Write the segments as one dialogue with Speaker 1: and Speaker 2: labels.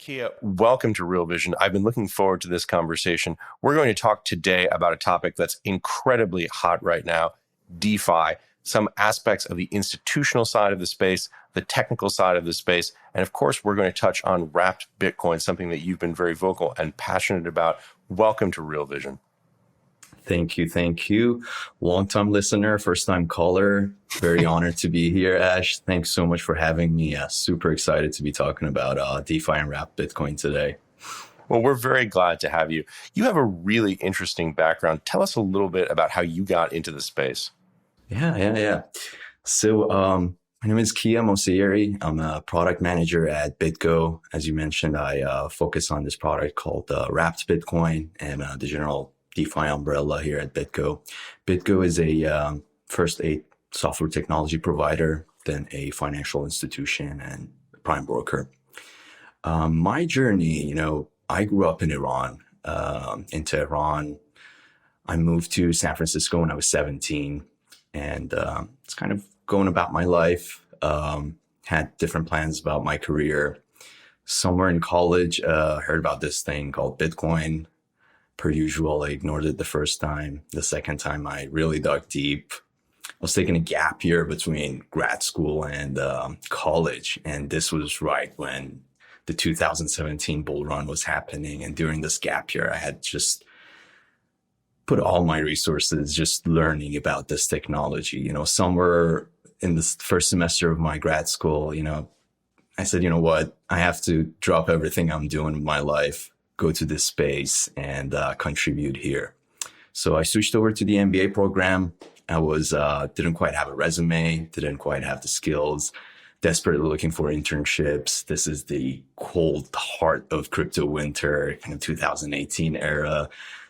Speaker 1: Kia, welcome to Real Vision. I've been looking forward to this conversation. We're going to talk today about a topic that's incredibly hot right now, DeFi, some aspects of the institutional side of the space, the technical side of the space, and of course, we're going to touch on wrapped Bitcoin, something that you've been very vocal and passionate about. Welcome to Real Vision.
Speaker 2: Thank you. Thank you. Long-time listener, first-time caller. Very honored to be here, Ash. Thanks so much for having me. Super excited to be talking about DeFi and wrapped Bitcoin today.
Speaker 1: Well, we're very glad to have you. You have a really interesting background. Tell us a little bit about how you got into the space.
Speaker 2: Yeah. So my name is Kia Mosayeri. I'm a product manager at BitGo. As you mentioned, I focus on this product called wrapped Bitcoin and the general DeFi umbrella here at BitGo. BitGo is first a software technology provider, then a financial institution and prime broker. My journey, I grew up in Iran. In Tehran, I moved to San Francisco when I was 17, and it's kind of going about my life. Had different plans about my career. Somewhere in college, heard about this thing called Bitcoin. Per usual, I ignored it the first time. The second time, I really dug deep. I was taking a gap year between grad school and college. And this was right when the 2017 bull run was happening. And during this gap year, I had just put all my resources just learning about this technology. Somewhere in the first semester of my grad school, I said, you know what? I have to drop everything I'm doing in my life, go to this space and contribute here. So I switched over to the MBA program. I didn't quite have a resume, didn't quite have the skills, desperately looking for internships. This is the cold heart of crypto winter, kind of 2018 era,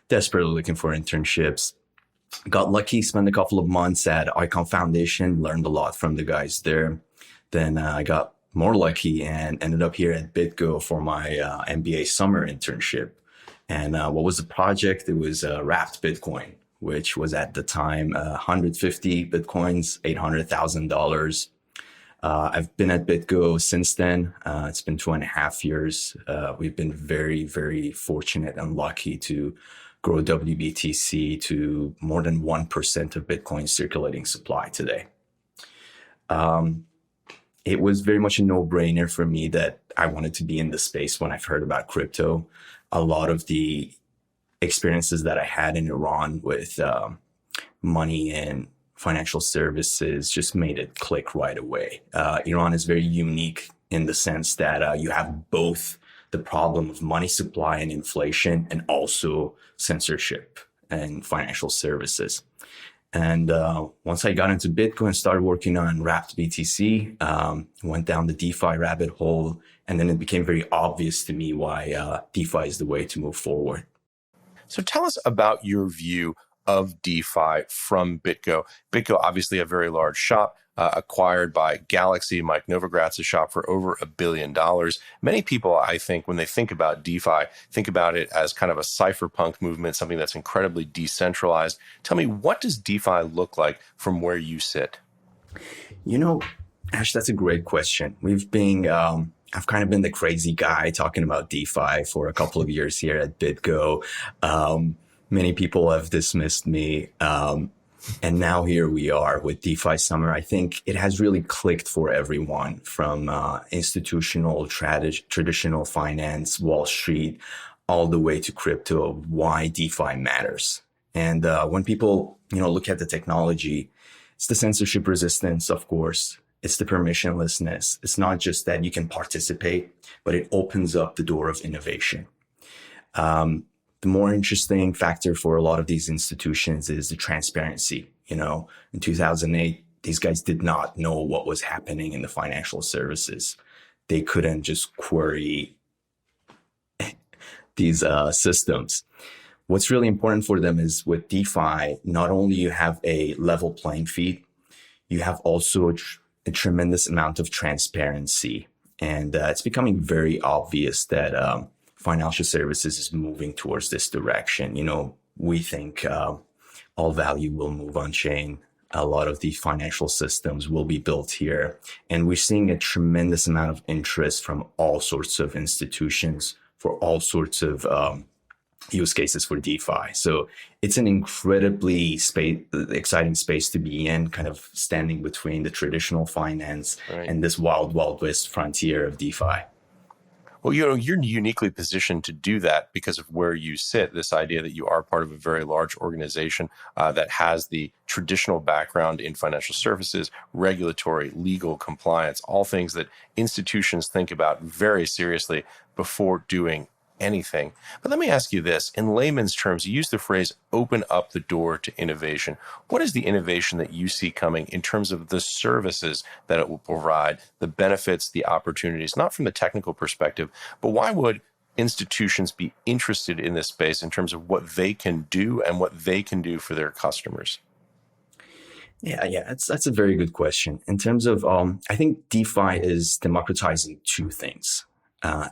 Speaker 2: desperately looking for internships. Got lucky, spent a couple of months at Icon Foundation, learned a lot from the guys there. Then I got more lucky and ended up here at BitGo for my MBA summer internship. And what was the project? It was wrapped Bitcoin, which was at the time 150 Bitcoins, $800,000. I've been at BitGo since then. It's been 2.5 years. We've been very, very fortunate and lucky to grow WBTC to more than 1% of Bitcoin circulating supply today. It was very much a no-brainer for me that I wanted to be in the space when I've heard about crypto. A lot of the experiences that I had in Iran with money and financial services just made it click right away. Iran is very unique in the sense that you have both the problem of money supply and inflation and also censorship and financial services. And once I got into Bitcoin and started working on wrapped BTC, went down the DeFi rabbit hole, and then it became very obvious to me why DeFi is the way to move forward.
Speaker 1: So tell us about your view of DeFi from BitGo. BitGo, obviously a very large shop, acquired by Galaxy. Mike Novogratz's shop for over $1 billion. Many people, I think, when they think about DeFi, think about it as kind of a cypherpunk movement, something that's incredibly decentralized. Tell me, what does DeFi look like from where you sit?
Speaker 2: Ash, that's a great question. I've kind of been the crazy guy talking about DeFi for a couple of years here at BitGo. Many people have dismissed me. And now here we are with DeFi Summer. I think it has really clicked for everyone from institutional, traditional finance, Wall Street, all the way to crypto, why DeFi matters. And when people, look at the technology, it's the censorship resistance, of course. It's the permissionlessness. It's not just that you can participate, but it opens up the door of innovation. The more interesting factor for a lot of these institutions is the transparency. In 2008, these guys did not know what was happening in the financial services. They couldn't just query these systems. What's really important for them is with DeFi, not only you have a level playing field, you have also a tremendous amount of transparency. And it's becoming very obvious that financial services is moving towards this direction. We think all value will move on chain. A lot of the financial systems will be built here. And we're seeing a tremendous amount of interest from all sorts of institutions for all sorts of use cases for DeFi. So it's an incredibly exciting space to be in, kind of standing between the traditional finance and this wild, wild west frontier of DeFi.
Speaker 1: Well, you're uniquely positioned to do that because of where you sit, this idea that you are part of a very large organization that has the traditional background in financial services, regulatory, legal, compliance, all things that institutions think about very seriously before doing anything. But let me ask you this. In layman's terms, you use the phrase open up the door to innovation. What is the innovation that you see coming in terms of the services that it will provide, the benefits, the opportunities, not from the technical perspective, but why would institutions be interested in this space in terms of what they can do and what they can do for their customers?
Speaker 2: Yeah, that's a very good question. In terms of, I think DeFi is democratizing two things.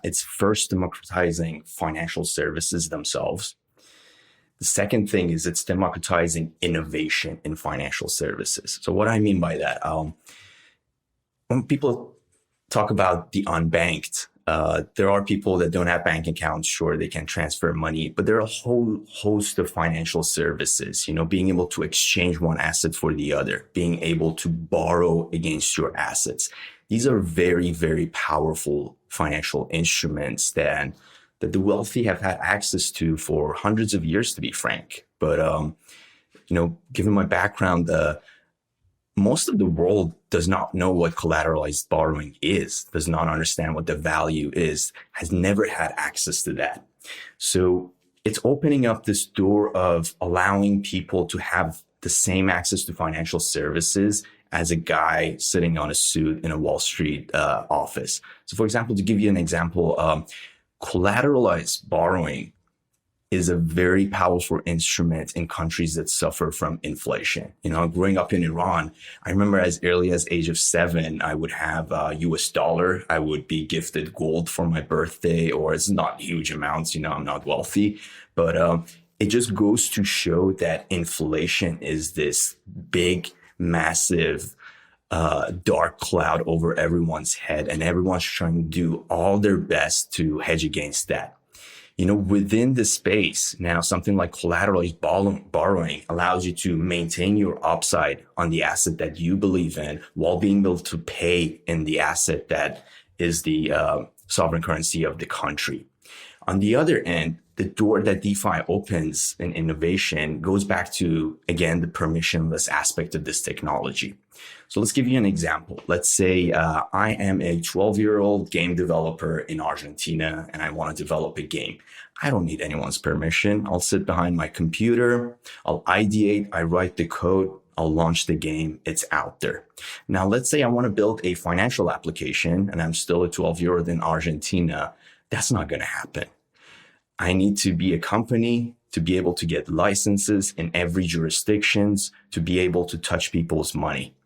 Speaker 2: It's first democratizing financial services themselves. The second thing is it's democratizing innovation in financial services. So what I mean by that, when people talk about the unbanked, there are people that don't have bank accounts. Sure, they can transfer money, but there are a whole host of financial services, being able to exchange one asset for the other, being able to borrow against your assets. These are very, very powerful financial instruments that the wealthy have had access to for hundreds of years, to be frank. But, given my background, most of the world does not know what collateralized borrowing is, does not understand what the value is, has never had access to that. So it's opening up this door of allowing people to have the same access to financial services as a guy sitting on a suit in a Wall Street office. So for example, to give you an example, collateralized borrowing is a very powerful instrument in countries that suffer from inflation. Growing up in Iran, I remember as early as age of 7, I would have US dollar. I would be gifted gold for my birthday, or it's not huge amounts. I'm not wealthy, but it just goes to show that inflation is this big, massive, dark cloud over everyone's head, and everyone's trying to do all their best to hedge against that. Within the space, now something like collateralized borrowing allows you to maintain your upside on the asset that you believe in while being able to pay in the asset that is the sovereign currency of the country. On the other end, the door that DeFi opens in innovation goes back to, again, the permissionless aspect of this technology. So let's give you an example. Let's say I am a 12-year-old game developer in Argentina and I want to develop a game. I don't need anyone's permission. I'll sit behind my computer, I'll ideate, I write the code, I'll launch the game, it's out there. Now, let's say I want to build a financial application and I'm still a 12-year-old in Argentina. That's not going to happen. I need to be a company to be able to get licenses in every jurisdictions, to be able to touch people's money.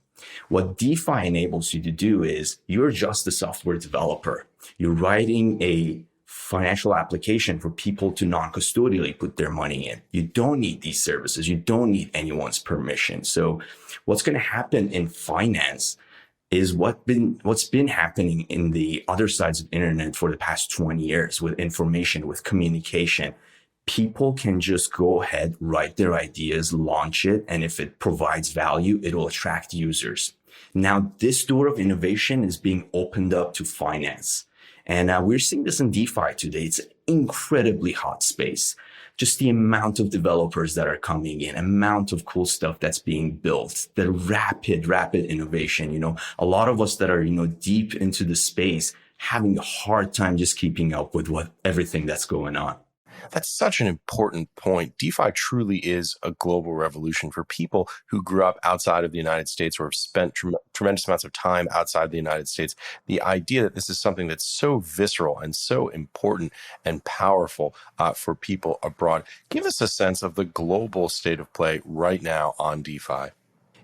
Speaker 2: What DeFi enables you to do is you're just a software developer. You're writing a financial application for people to non-custodially put their money in. You don't need these services. You don't need anyone's permission. So what's going to happen in finance is what's been happening in the other sides of the internet for the past 20 years with information, with communication. People can just go ahead, write their ideas, launch it, and if it provides value, it will attract users. Now, this door of innovation is being opened up to finance. And we're seeing this in DeFi today. It's an incredibly hot space. Just the amount of developers that are coming in, amount of cool stuff that's being built, the rapid innovation. A lot of us that are, deep into the space, having a hard time just keeping up with everything that's going on.
Speaker 1: That's such an important point. DeFi truly is a global revolution for people who grew up outside of the United States or have spent tremendous amounts of time outside the United States. The idea that this is something that's so visceral and so important and powerful for people abroad. Give us a sense of the global state of play right now on DeFi.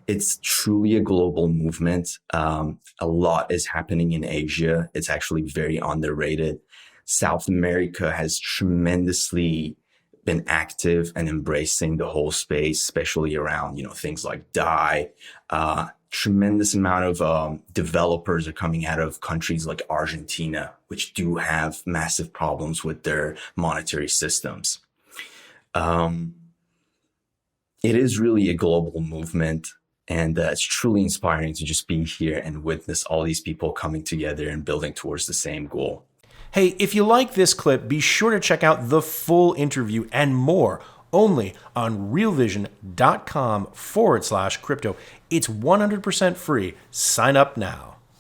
Speaker 2: It's truly a global movement. A lot is happening in Asia. It's actually very underrated. South America has tremendously been active and embracing the whole space, especially around, things like DAI. Tremendous amount of developers are coming out of countries like Argentina, which do have massive problems with their monetary systems. It is really a global movement, and it's truly inspiring to just be here and witness all these people coming together and building towards the same goal.
Speaker 3: Hey, if you like this clip, be sure to check out the full interview and more only on realvision.com/crypto. It's 100% free. Sign up now.